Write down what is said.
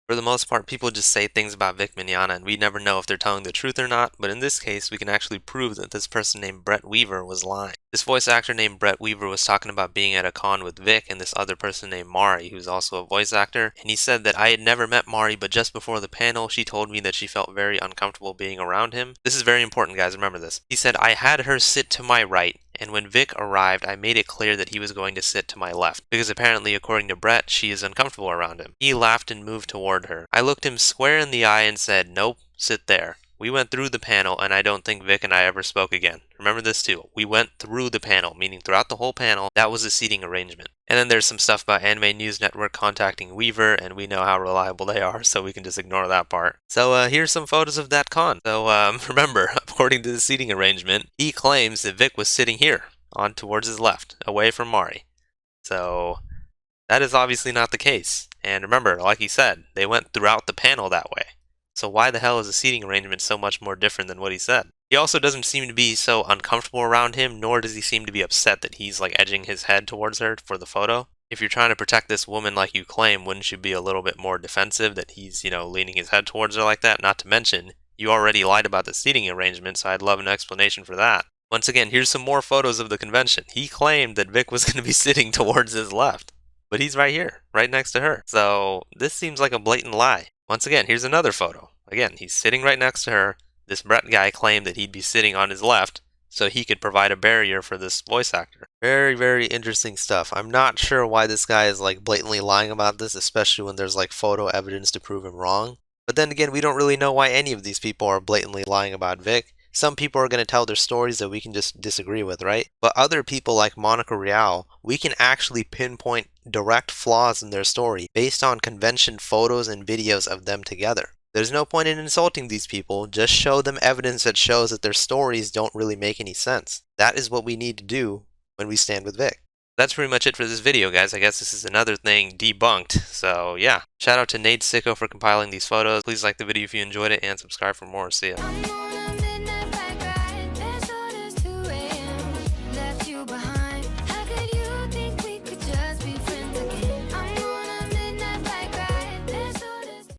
For the most part, people just say things about Vic Mignogna and we never know if they're telling the truth or not, but in this case, we can actually prove that this person named Brett Weaver was lying. This voice actor named Brett Weaver was talking about being at a con with Vic and this other person named Mari, who's also a voice actor, and he said that I had never met Mari, but just before the panel, she told me that she felt very uncomfortable being around him. This is very important, guys, remember this. He said, I had her sit to my right, and when Vic arrived, I made it clear that he was going to sit to my left, because apparently, according to Brett, she is uncomfortable around him. He laughed and moved toward her. I looked him square in the eye and said, nope, sit there. We went through the panel, and I don't think Vic and I ever spoke again. Remember this too. We went through the panel, meaning throughout the whole panel, that was a seating arrangement. And then there's some stuff about Anime News Network contacting Weaver, and we know how reliable they are, so we can just ignore that part. So here's some photos of that con. So remember, according to the seating arrangement, he claims that Vic was sitting here, on towards his left, away from Mari. So that is obviously not the case. And remember, like he said, they went throughout the panel that way. So why the hell is the seating arrangement so much more different than what he said? He also doesn't seem to be so uncomfortable around him, nor does he seem to be upset that he's like edging his head towards her for the photo. If you're trying to protect this woman like you claim, wouldn't you be a little bit more defensive that he's, leaning his head towards her like that? Not to mention, you already lied about the seating arrangement, so I'd love an explanation for that. Once again, here's some more photos of the convention. He claimed that Vic was going to be sitting towards his left, but he's right here, right next to her. So this seems like a blatant lie. Once again, here's another photo. Again, he's sitting right next to her. This Brett guy claimed that he'd be sitting on his left so he could provide a barrier for this voice actor. Very, very interesting stuff. I'm not sure why this guy is like blatantly lying about this, especially when there's like photo evidence to prove him wrong. But then again, we don't really know why any of these people are blatantly lying about Vic. Some people are going to tell their stories that we can just disagree with, right? But other people like Monica Real, we can actually pinpoint direct flaws in their story based on convention photos and videos of them together. There's no point in insulting these people, just show them evidence that shows that their stories don't really make any sense. That is what we need to do when we stand with Vic. That's pretty much it for this video, guys. I guess this is another thing debunked. So yeah, shout out to Nate Sicko for compiling these photos. Please like the video if you enjoyed it and subscribe for more. See ya.